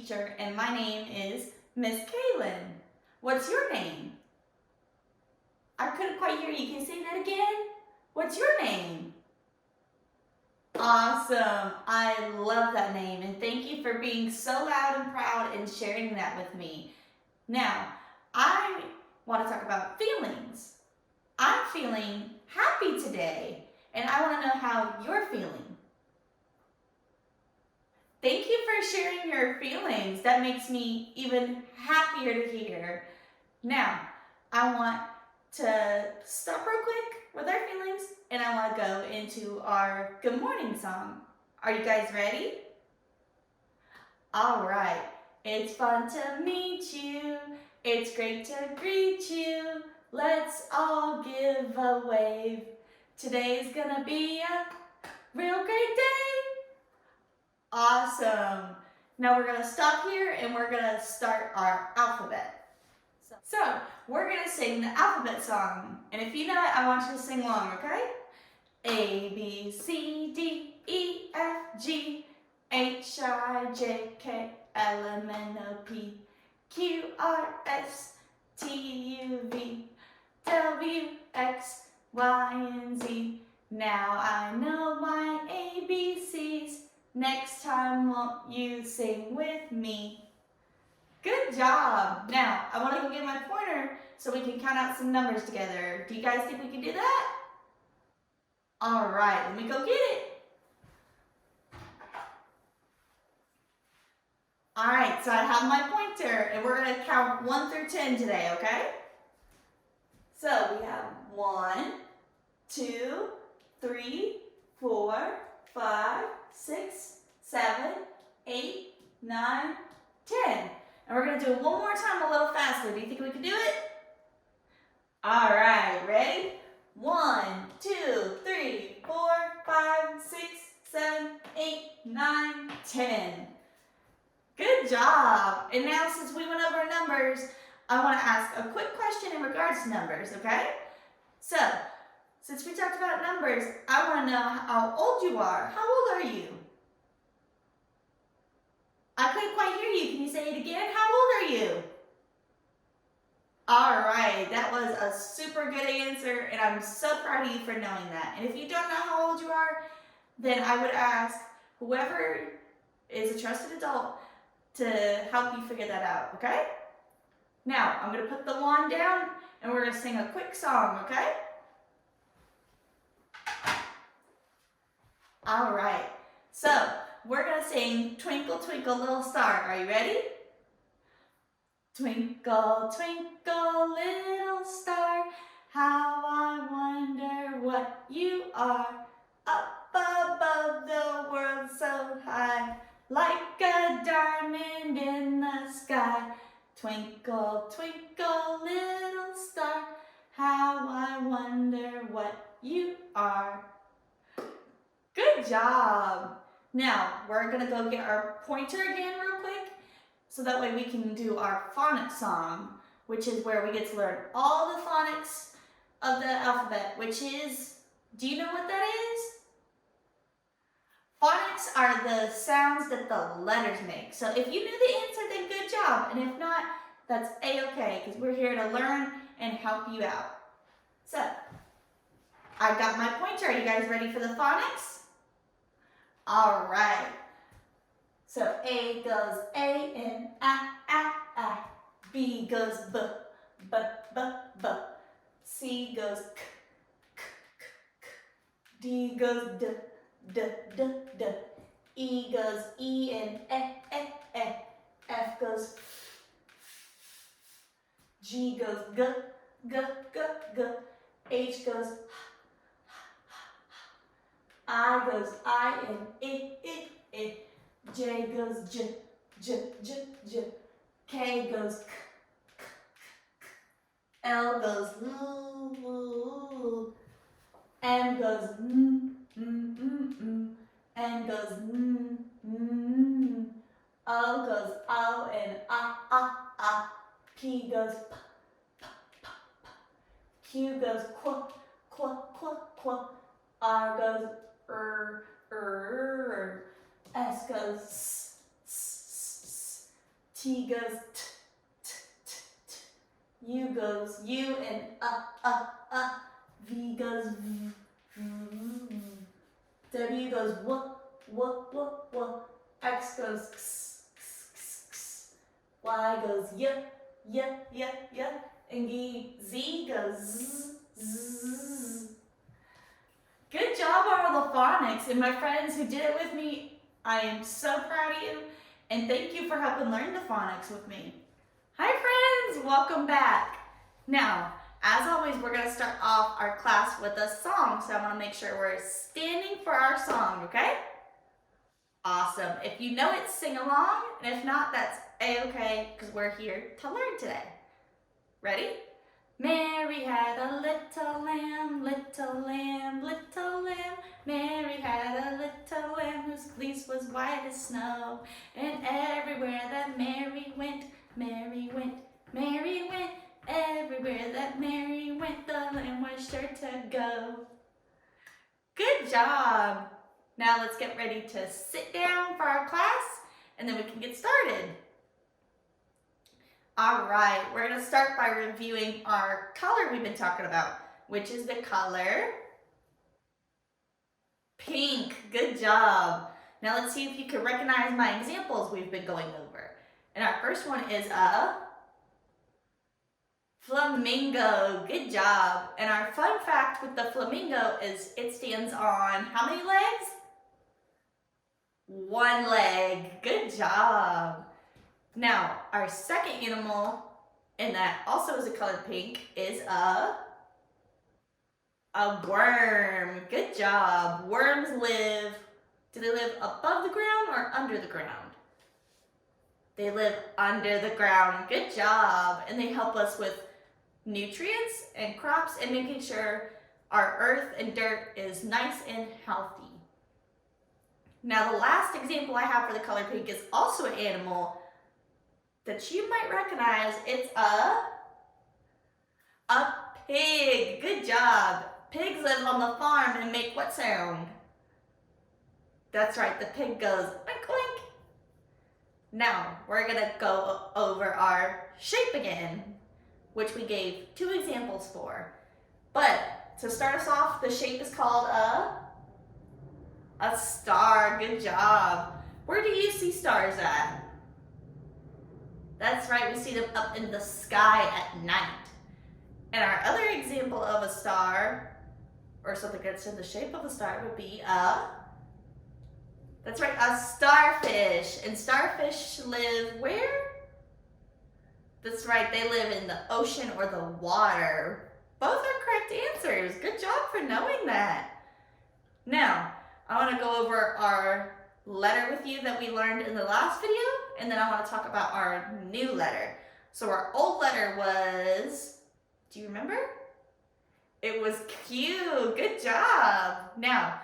teacher, and my name is Miss Kaylin. What's your name? I couldn't quite hear you. Can you say that again? What's your name? Awesome. I love that name, and thank you for being so loud and proud and sharing that with me. Now, I want to talk about feelings. I'm feeling happy today, and I want to know how you're feeling. Thank you for sharing your feelings. That makes me even happier to hear. Now, I want to stop real quick with our feelings, and I want to go into our good morning song. Are you guys ready? All right. It's fun to meet you. It's great to greet you. Let's all give a wave. Today's gonna be a real great day. Awesome. Now we're gonna stop here and we're gonna start our alphabet. So we're gonna sing the alphabet song. And if you know it, I want you to sing along, okay? A, B, C, D, E, F, G, H, I, J, K, L, M, N, O, P, Q, R, S, T, U, V, W, X, Y, and Z. Now I know my ABCs. Next time, won't you sing with me? Good job. Now, I want to go get my pointer so we can count out some numbers together. Do you guys think we can do that? All right, let me go get it. All right, so I have my pointer, and we're going to count 1 through 10 today, okay? So we have 1, 2, 3, 4, 5, 6, 7, 8, 9, 10. And we're going to do it one more time a little faster. Do you think we can do it? All right, ready? 1, 2, 3, 4, 5, 6, 7, 8, 9, 10. Good job. And now since we went over numbers, I want to ask a quick question in regards to numbers, okay? So, since we talked about numbers, I want to know how old you are. How old are you? I couldn't quite hear you. Can you say it again? How old are you? All right, that was a super good answer, and I'm so proud of you for knowing that. And if you don't know how old you are, then I would ask whoever is a trusted adult to help you figure that out, okay? Now, I'm going to put the wand down, and we're going to sing a quick song, okay? All right, so we're going to sing Twinkle, Twinkle, Little Star. Are you ready? Twinkle, twinkle, little star, how I wonder what you are. Up above the world so high, like a diamond in the sky. Twinkle, twinkle, little star, how I wonder what you are. Good job. Now, we're going to go get our pointer again real quick, so that way we can do our phonics song, which is where we get to learn all the phonics of the alphabet, which is, do you know what that is? Phonics are the sounds that the letters make. So if you knew the answer, then good job. And if not, that's A-okay, because we're here to learn and help you out. So, I got my pointer. Are you guys ready for the phonics? All right. So A goes A and A. B goes B, B, B, B. C goes K, K, K, K. D goes D, D, D, D. E goes E and E. F goes F. G goes G, G, G, G. H goes H, I goes I and I. J goes J, J, J, J. K goes K, K, K, K. L goes L. M goes M. N goes N. O goes O and A. P goes P, P, P, P. Q goes Qu, Qu, Qu, Qu. R goes R. S goes S. T goes t, t, t, t. U goes U and V goes v, v, v. W goes w. X goes x, x, x, x. Y goes y. And Z goes z, z. Good job on all the phonics, and my friends who did it with me, I am so proud of you, and thank you for helping learn the phonics with me. Hi friends, welcome back. Now, as always, we're gonna start off our class with a song, so I wanna make sure we're standing for our song, okay? Awesome. If you know it, sing along, and if not, that's a-okay, because we're here to learn today. Ready? Mary had a little lamb, little lamb, little lamb. Mary had a little lamb whose fleece was white as snow. And everywhere that Mary went, Mary went, Mary went. Everywhere that Mary went, the lamb was sure to go. Good job. Now let's get ready to sit down for our class, and then we can get started. All right, we're gonna start by reviewing our color we've been talking about, which is the color pink. Good job. Now let's see if you can recognize my examples we've been going over. And our first one is a flamingo. Good job. And our fun fact with the flamingo is it stands on how many legs? One leg. Good job. Now, our second animal, and that also is a color pink, is a worm. Good job. Worms live, do they live above the ground or under the ground? They live under the ground. Good job. And they help us with nutrients and crops and making sure our earth and dirt is nice and healthy. Now, the last example I have for the color pink is also an animal that you might recognize. It's a pig. Good job. Pigs live on the farm and make what sound? That's right, the pig goes oink oink. Now, we're gonna go over our shape again, which we gave 2 examples for. But to start us off, the shape is called a star. Good job. Where do you see stars at? That's right, we see them up in the sky at night. And our other example of a star, or something that's in the shape of a star, would be that's right, a starfish. And starfish live where? That's right, they live in the ocean or the water. Both are correct answers. Good job for knowing that. Now, I want to go over our letter with you that we learned in the last video, and then I want to talk about our new letter. So our old letter was, do you remember? It was Q. Good job. Now,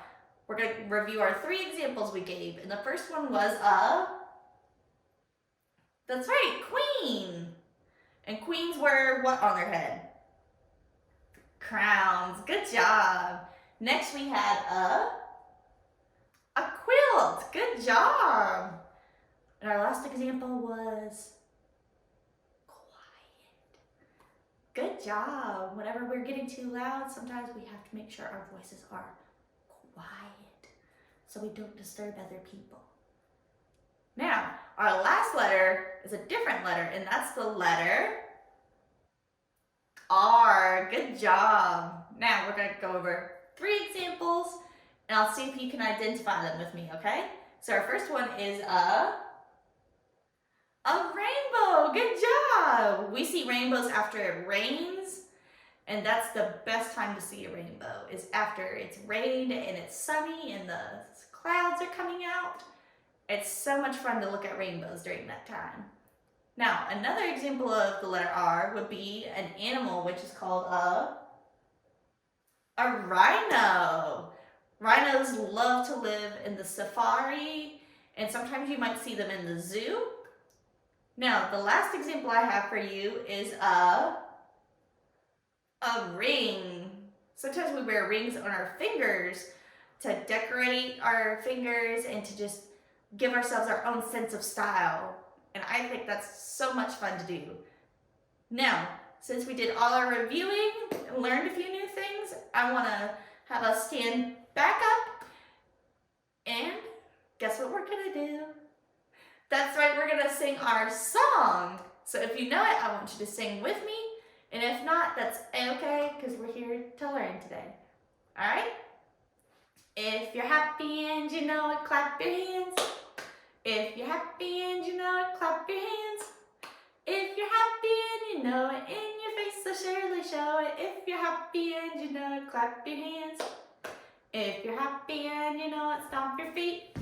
we're going to review our 3 examples we gave, and the first one was that's right, queen. And queens wear what on their head? Crowns. Good job. Next we had a quilt. Good job. And our last example was quiet. Good job. Whenever we're getting too loud, sometimes we have to make sure our voices are quiet so we don't disturb other people. Now, our last letter is a different letter, and that's the letter R. Good job. Now we're going to go over 3 examples, and I'll see if you can identify them with me, okay? So our first one is a rainbow. Good job. We see rainbows after it rains, and that's the best time to see a rainbow, is after it's rained and it's sunny and the clouds are coming out. It's so much fun to look at rainbows during that time. Now, another example of the letter R would be an animal, which is called a rhino. Rhinos love to live in the safari, and sometimes you might see them in the zoo. Now, the last example I have for you is a ring. Sometimes we wear rings on our fingers to decorate our fingers and to just give ourselves our own sense of style. And I think that's so much fun to do. Now, since we did all our reviewing and learned a few new things, I want to have us stand back up and guess what we're going to do? That's right, we're going to sing our song. So if you know it, I want you to sing with me. And if not, that's a-okay because we're here to learn today. All right? If you're happy and you know it, clap your hands. If you're happy and you know it, clap your hands. If you're happy and you know it, in your face so surely show it. If you're happy and you know it, clap your hands. If you're happy and you know it, stomp your feet.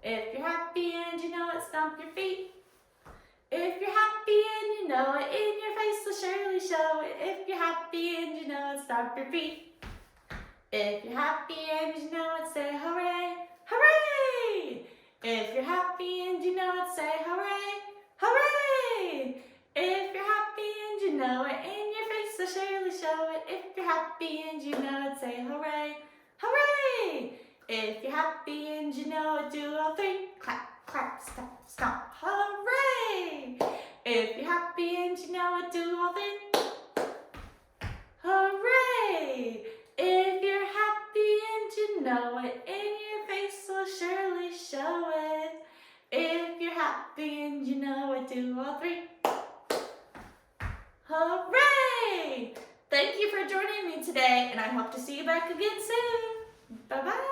If you're happy and you know it, stomp your feet. If you're happy and you know it, in your face so surely show it. If you're happy and you know it, stomp your feet. If you're happy and you know it, say hooray, hooray! If you're happy and you know it, say hooray, hooray! If you're happy and you know it, in your face so surely show it. If you're happy and you know it, say hooray, hooray! If you're happy and you know it, do all three. Clap, clap, stomp, stomp, hooray! If you're happy and you know it, do all three. Hooray! If you're happy and you know it, in your face will surely show it. If you're happy and you know it, do all three. Hooray! Thank you for joining me today, and I hope to see you back again soon. Bye-bye.